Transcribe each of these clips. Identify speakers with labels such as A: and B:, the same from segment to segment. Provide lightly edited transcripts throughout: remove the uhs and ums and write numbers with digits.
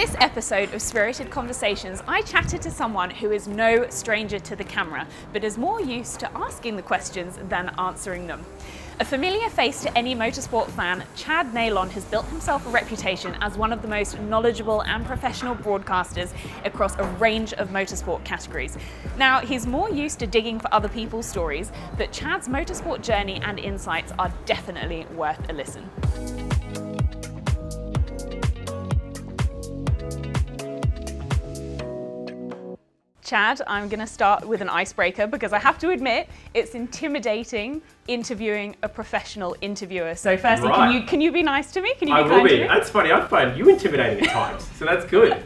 A: In this episode of Spirited Conversations, I chatted to someone who is no stranger to the camera, but is more used to asking the questions than answering them. A familiar face to any motorsport fan, Chad Neylon has built himself a reputation as one of the most knowledgeable and professional broadcasters across a range of motorsport categories. Now, he's more used to digging for other people's stories, but Chad's motorsport journey and insights are definitely worth a listen. Chad, I'm going to start with an icebreaker because I have to admit it's intimidating interviewing a professional interviewer. So firstly,
B: Right.
A: can you be nice to me? Can you
B: I
A: be
B: will
A: kind
B: be.
A: to me?
B: That's funny. I find you intimidating at times, so that's good.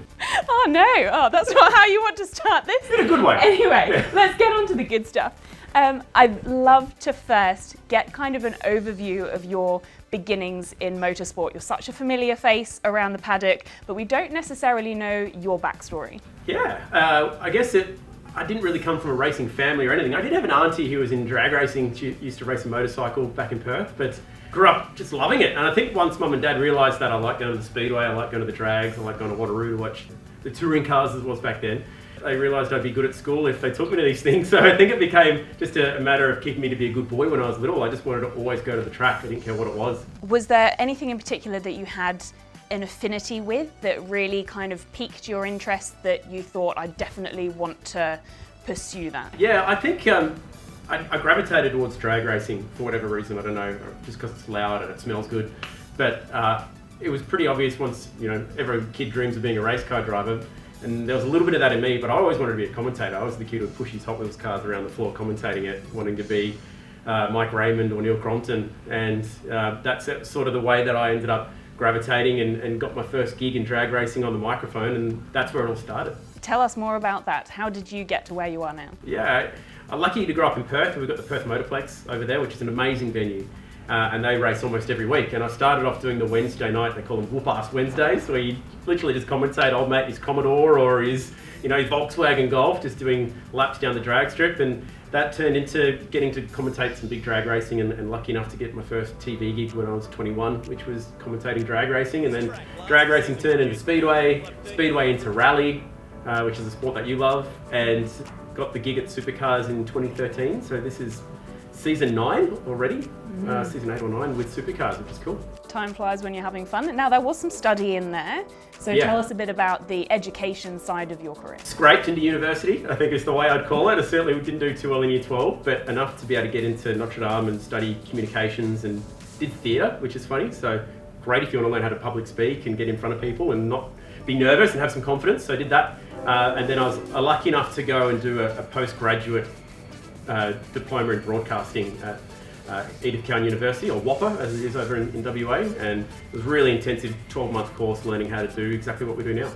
A: Oh no, that's not how you want to start this.
B: In a good way.
A: Anyway, let's get on to the good stuff. I'd love to first get kind of an overview of your beginnings in motorsport. You're such a familiar face around the paddock, but we don't necessarily know your backstory.
B: Yeah, I guess I didn't really come from a racing family or anything. I did have an auntie who was in drag racing. She used to race a motorcycle back in Perth, but grew up just loving it. And I think once Mum and Dad realised that I like going to the speedway, I like going to the drags, I like going to Wanneroo to watch the touring cars as it was back then. They realised I'd be good at school if they took me to these things. So I think it became just a matter of keeping me to be a good boy when I was little. I just wanted to always go to the track. I didn't care what it was.
A: Was there anything in particular that you had an affinity with that really kind of piqued your interest that you thought, I definitely want to pursue that?
B: Yeah, I think I gravitated towards drag racing for whatever reason. I don't know, just because it's loud and it smells good. But it was pretty obvious once, every kid dreams of being a race car driver. And there was a little bit of that in me, but I always wanted to be a commentator. I was the kid who would push his Hot Wheels cars around the floor commentating it, wanting to be Mike Raymond or Neil Crompton. And that's sort of the way that I ended up gravitating and got my first gig in drag racing on the microphone, and that's where it all started.
A: Tell us more about that. How did you get to where you are now?
B: Yeah, I'm lucky to grow up in Perth. We've got the Perth Motorplex over there, which is an amazing venue. And they race almost every week. And I started off doing the Wednesday night, they call them Whoop-Ass Wednesdays, where you literally just commentate old mate his Commodore or his Volkswagen Golf, just doing laps down the drag strip. And that turned into getting to commentate some big drag racing and lucky enough to get my first TV gig when I was 21, which was commentating drag racing. And then drag racing turned into Speedway into Rally, which is a sport that you love, and got the gig at Supercars in 2013. So this is season 9 already, season 8 or 9 with Supercars, which is cool. Time
A: flies when you're having fun. Now there was some study in there, so Tell us a bit about the education side of your career.
B: Scraped into university, I think is the way I'd call it. I certainly didn't do too well in year 12, but enough to be able to get into Notre Dame and study communications, and did theatre, which is funny. So great if you want to learn how to public speak and get in front of people and not be nervous and have some confidence. So I did that, and then I was lucky enough to go and do a postgraduate diploma in broadcasting at Edith Cowan University, or WAPA as it is over in WA, and it was a really intensive 12-month course learning how to do exactly what we do now.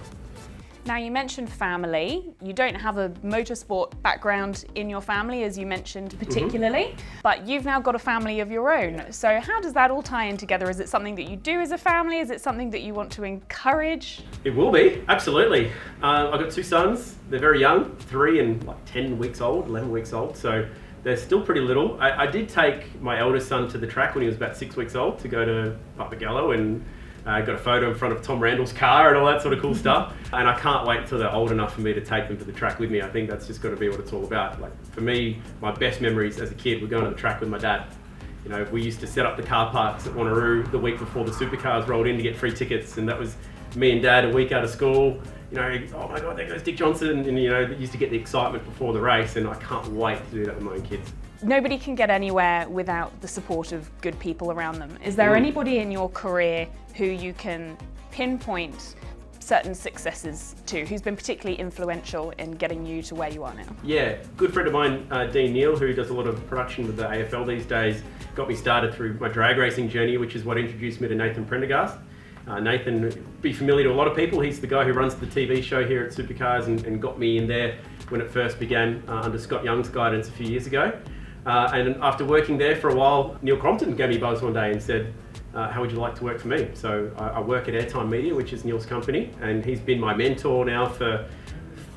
A: Now, you mentioned family. You don't have a motorsport background in your family, as you mentioned particularly, but you've now got a family of your own. So how does that all tie in together? Is it something that you do as a family? Is it something that you want to encourage?
B: It will be, absolutely. I've got 2 sons. They're very young, 3 and 11 weeks old, so they're still pretty little. I did take my eldest son to the track when he was about 6 weeks old to go to Papagallo, and got a photo in front of Tom Randall's car and all that sort of cool stuff. And I can't wait till they're old enough for me to take them to the track with me. I think that's just got to be what it's all about. Like, for me, my best memories as a kid were going to the track with my dad. We used to set up the car parks at Wanneroo the week before the Supercars rolled in to get free tickets, and that was me and Dad a week out of school. Oh my God, there goes Dick Johnson, and used to get the excitement before the race, and I can't wait to do that with my own kids.
A: Nobody can get anywhere without the support of good people around them. Is there anybody in your career who you can pinpoint certain successes to, who's been particularly influential in getting you to where you are now?
B: Yeah, good friend of mine, Dean Neal, who does a lot of production with the AFL these days, got me started through my drag racing journey, which is what introduced me to Nathan Prendergast. Nathan would be familiar to a lot of people. He's the guy who runs the TV show here at Supercars and got me in there when it first began under Scott Young's guidance a few years ago. And after working there for a while, Neil Crompton gave me a buzz one day and said, how would you like to work for me? So I work at Airtime Media, which is Neil's company, and he's been my mentor now for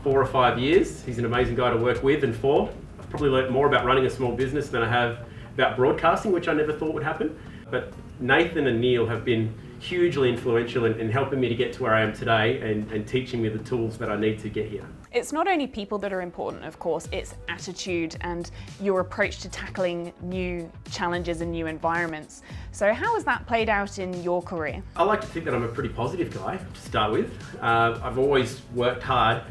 B: 4 or 5 years. He's an amazing guy to work with and for. I've probably learned more about running a small business than I have about broadcasting, which I never thought would happen. But Nathan and Neil have been hugely influential in helping me to get to where I am today and teaching me the tools that I need to get here.
A: It's not only people that are important, of course, it's attitude and your approach to tackling new challenges and new environments. So how has that played out in your career?
B: I like to think that I'm a pretty positive guy to start with. I've always worked hard.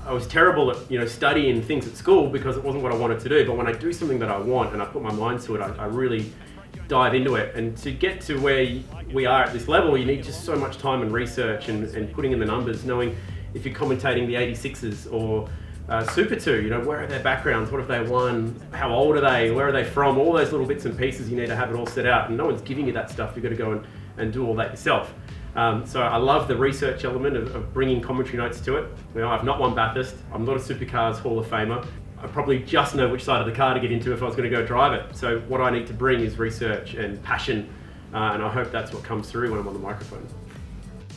B: I was terrible at studying things at school because it wasn't what I wanted to do, but when I do something that I want and I put my mind to it, I really dive into it. And to get to where we are at this level, you need just so much time and research and putting in the numbers, knowing if you're commentating the 86s or Super 2, where are their backgrounds, what have they won, how old are they, where are they from, all those little bits and pieces, you need to have it all set out, and no one's giving you that stuff, you've got to go and do all that yourself. So I love the research element of bringing commentary notes to it. I've not won Bathurst, I'm not a Supercars Hall of Famer, I probably just know which side of the car to get into if I was going to go drive it. So what I need to bring is research and passion, and I hope that's what comes through when I'm on the microphone.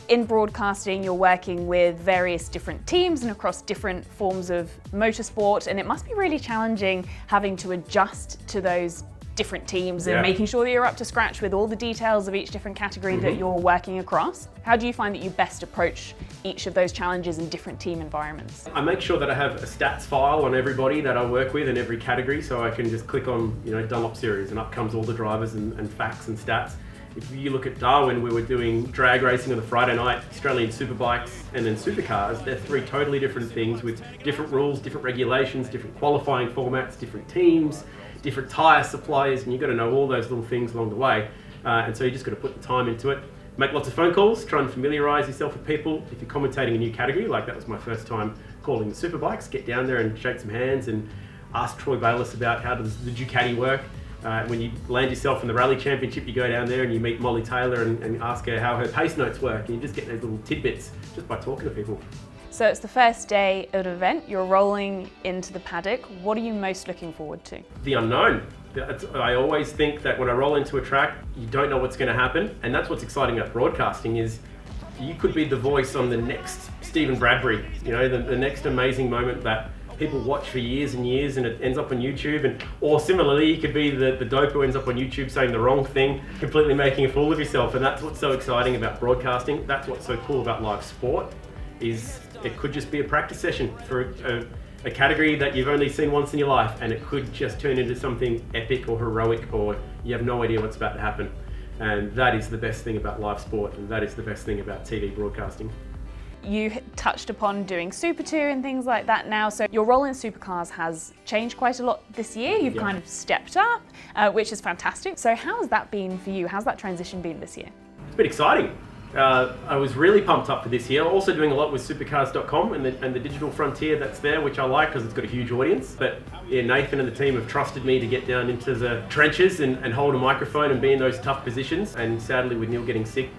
A: In broadcasting, you're working with various different teams and across different forms of motorsport, and it must be really challenging having to adjust to those different teams and making sure that you're up to scratch with all the details of each different category that you're working across. How do you find that you best approach each of those challenges in different team environments?
B: I make sure that I have a stats file on everybody that I work with in every category, so I can just click on Dunlop series and up comes all the drivers and facts and stats. If you look at Darwin, we were doing drag racing on the Friday night, Australian superbikes, and then supercars. They're three totally different things with different rules, different regulations, different qualifying formats, different teams, different tyre suppliers, and you've got to know all those little things along the way. And so you just got to put the time into it. Make lots of phone calls, try and familiarise yourself with people. If you're commentating a new category, like that was my first time calling the superbikes, get down there and shake some hands and ask Troy Bayliss about how does the Ducati work. When you land yourself in the Rally Championship, you go down there and you meet Molly Taylor and ask her how her pace notes work, and you just get those little tidbits just by talking to people.
A: So it's the first day of the event, you're rolling into the paddock. What are you most looking forward to?
B: The unknown. I always think that when I roll into a track, you don't know what's going to happen, and that's what's exciting about broadcasting is you could be the voice on the next Stephen Bradbury, the next amazing moment that people watch for years and years and it ends up on YouTube, or similarly you could be the dope who ends up on YouTube saying the wrong thing, completely making a fool of yourself. And that's what's so exciting about broadcasting. That's what's so cool about live sport, is it could just be a practice session for a category that you've only seen once in your life, and it could just turn into something epic or heroic, or you have no idea what's about to happen. And that is the best thing about live sport, and that is the best thing about TV broadcasting.
A: You touched upon doing Super 2 and things like that now, so your role in supercars has changed quite a lot this year. You've kind of stepped up, which is fantastic. So how has that been for you? How's that transition been this year?
B: It's been exciting. I was really pumped up for this year. Also doing a lot with supercars.com and the digital frontier that's there, which I like because it's got a huge audience. But yeah, Nathan and the team have trusted me to get down into the trenches and hold a microphone and be in those tough positions. And sadly, with Neil getting sick,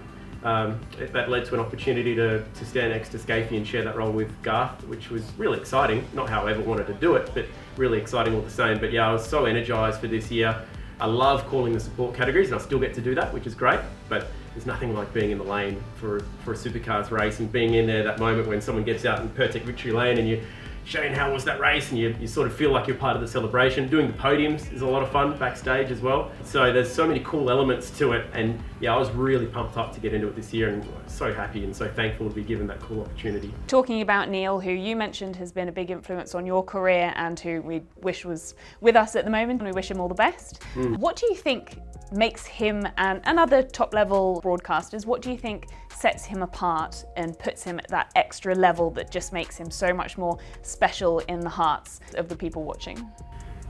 B: that led to an opportunity to stand next to Scafie and share that role with Garth, which was really exciting. Not how I ever wanted to do it, but really exciting all the same. But yeah, I was so energized for this year. I love calling the support categories, and I still get to do that, which is great. But there's nothing like being in the lane for a supercars race and being in there that moment when someone gets out in Pertec victory lane and you're showing how was that race, and you sort of feel like you're part of the celebration. Doing the podiums is a lot of fun backstage as well. So there's so many cool elements to it, and yeah, I was really pumped up to get into it this year, and so happy and so thankful to be given that cool opportunity.
A: Talking about Neil, who you mentioned has been a big influence on your career and who we wish was with us at the moment, and we wish him all the best. What do you think makes him and other top-level broadcasters, what do you think sets him apart and puts him at that extra level that just makes him so much more special in the hearts of the people watching?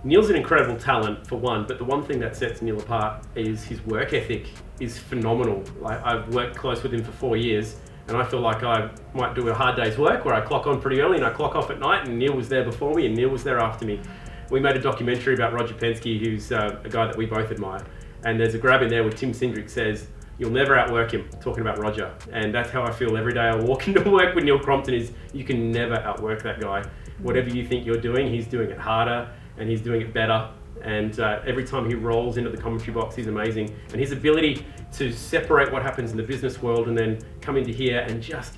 B: Neil's an incredible talent, for one, but the one thing that sets Neil apart is his work ethic is phenomenal. I've worked close with him for 4 years, and I feel like I might do a hard day's work where I clock on pretty early and I clock off at night, and Neil was there before me and Neil was there after me. We made a documentary about Roger Penske, who's a guy that we both admire. And there's a grab in there where Tim Cindric says, "You'll never outwork him," talking about Roger. And that's how I feel every day I walk into work with Neil Crompton, is you can never outwork that guy. Whatever you think you're doing, he's doing it harder and he's doing it better. And every time he rolls into the commentary box, he's amazing. And his ability to separate what happens in the business world and then come into here and just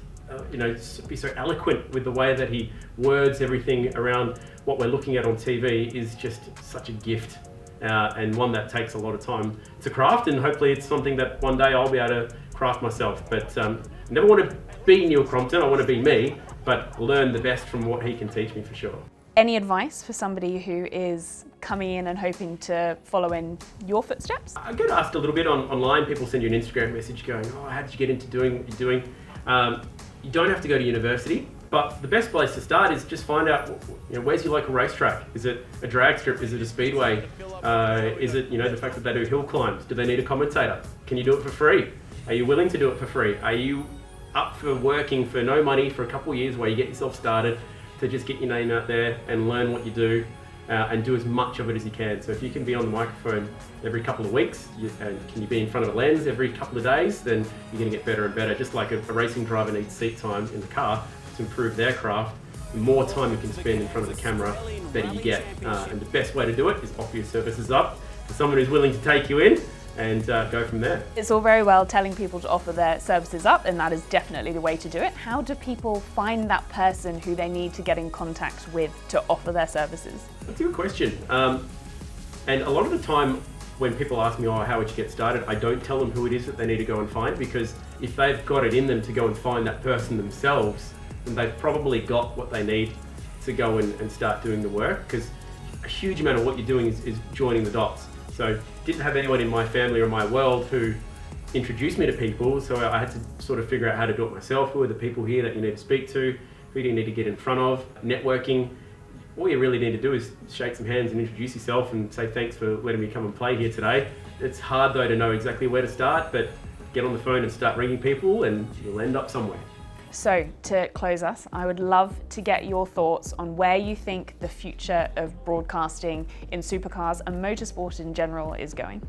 B: be so eloquent with the way that he words everything around what we're looking at on TV is just such a gift. And one that takes a lot of time to craft, and hopefully it's something that one day I'll be able craft myself. But I never want to be Neil Crompton, I want to be me, but learn the best from what he can teach me for sure.
A: Any advice for somebody who is coming in and hoping to follow in your footsteps?
B: I get asked a little bit online. People send you an Instagram message going, oh, how did you get into doing what you're doing? You don't have to go to university, but the best place to start is just find out, where's your local racetrack? Is it a drag strip? Is it a speedway? Is it, the fact that they do hill climbs? Do they need a commentator? Can you do it for free? Are you willing to do it for free? Are you up for working for no money for a couple of years while you get yourself started to just get your name out there and learn what you do and do as much of it as you can? So if you can be on the microphone every couple of weeks, and can you be in front of a lens every couple of days, then you're going to get better and better. Just like a racing driver needs seat time in the car to improve their craft, the more time you can spend in front of the camera, the better you get. And the best way to do it is offer your services up to someone who's willing to take you in and go from there.
A: It's all very well telling people to offer their services up, and that is definitely the way to do it. How do people find that person who they need to get in contact with to offer their services?
B: That's a good question. And a lot of the time when people ask me, how would you get started? I don't tell them who it is that they need to go and find, because if they've got it in them to go and find that person themselves, then they've probably got what they need to go and start doing the work, because a huge amount of what you're doing is joining the dots. So didn't have anyone in my family or my world who introduced me to people, so I had to sort of figure out how to do it myself. Who are the people here that you need to speak to? Who do you need to get in front of? Networking. All you really need to do is shake some hands and introduce yourself and say thanks for letting me come and play here today. It's hard though to know exactly where to start, but get on the phone and start ringing people and you'll end up somewhere.
A: So to close us, I would love to get your thoughts on where you think the future of broadcasting in supercars and motorsport in general is going.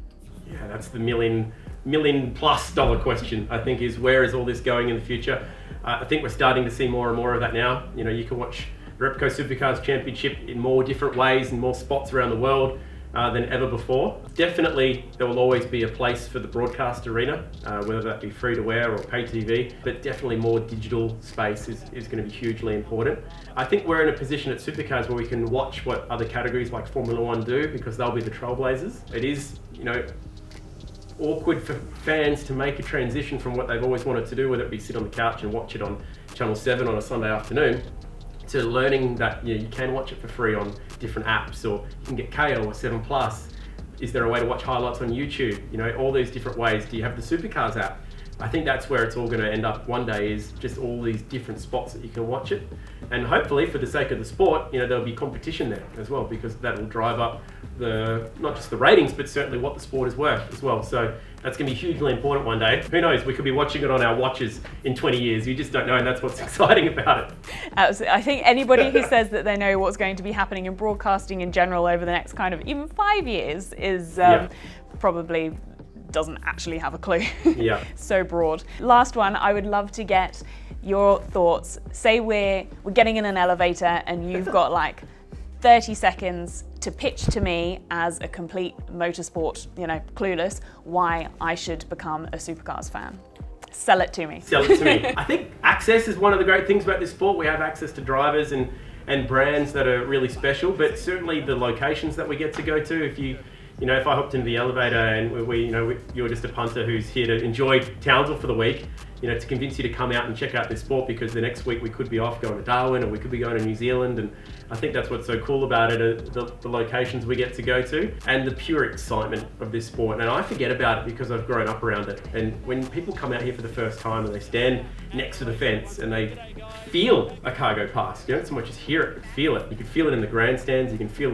B: Yeah, that's the million plus dollar question, I think, is where is all this going in the future? I think we're starting to see more and more of that now. You can watch Repco Supercars Championship in more different ways and more spots around the world than ever before. Definitely there will always be a place for the broadcast arena, whether that be free to air or pay TV, but definitely more digital space is going to be hugely important. I think we're in a position at Supercars where we can watch what other categories like Formula One do, because they'll be the trailblazers. It is, awkward for fans to make a transition from what they've always wanted to do, whether it be sit on the couch and watch it on Channel 7 on a Sunday afternoon, to learning that you can watch it for free on different apps, or you can get KO or 7+. Is there a way to watch highlights on YouTube? All these different ways. Do you have the Supercars app? I think that's where it's all going to end up one day, is just all these different spots that you can watch it. And hopefully, for the sake of the sport, there'll be competition there as well, because that will drive up not just the ratings, but certainly what the sport is worth as well. So that's going to be hugely important one day. Who knows? We could be watching it on our watches in 20 years. You just don't know, and that's what's exciting about it.
A: Absolutely. I think anybody who says that they know what's going to be happening in broadcasting in general over the next kind of even 5 years is probably doesn't actually have a clue.
B: Yeah.
A: So broad. Last one, I would love to get your thoughts. Say we're getting in an elevator and you've got like 30 seconds to pitch to me as a complete motorsport, clueless, why I should become a Supercars fan. Sell it to me.
B: Sell it to me. I think access is one of the great things about this sport. We have access to drivers and brands that are really special, but certainly the locations that we get to go to. If I hopped into the elevator and you're just a punter who's here to enjoy Townsville for the week, to convince you to come out and check out this sport, because the next week we could be off going to Darwin, or we could be going to New Zealand. And I think that's what's so cool about it, the locations we get to go to and the pure excitement of this sport. And I forget about it because I've grown up around it. And when people come out here for the first time and they stand next to the fence and they feel a car go past, you don't so much as hear it, but feel it. You can feel it in the grandstands, you can feel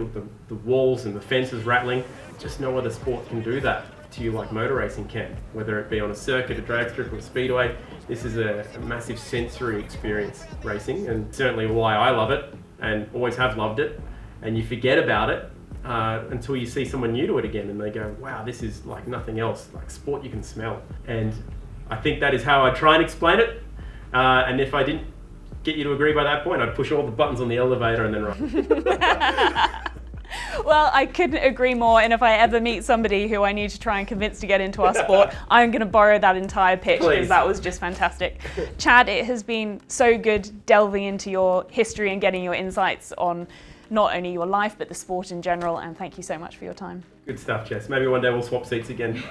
B: the walls and the fences rattling. Just no other sport can do that to you like motor racing can, whether it be on a circuit, a drag strip, or a speedway. This is a massive sensory experience, racing, and certainly why I love it and always have loved it. And you forget about it until you see someone new to it again and they go, wow, this is like nothing else, like sport you can smell. And I think that is how I try and explain it. And if I didn't get you to agree by that point, I'd push all the buttons on the elevator and then run.
A: Well, I couldn't agree more, and if I ever meet somebody who I need to try and convince to get into our sport, I'm going to borrow that entire pitch, because that was just fantastic. Chad, it has been so good delving into your history and getting your insights on not only your life, but the sport in general, and thank you so much for your time.
B: Good stuff, Jess. Maybe one day we'll swap seats again.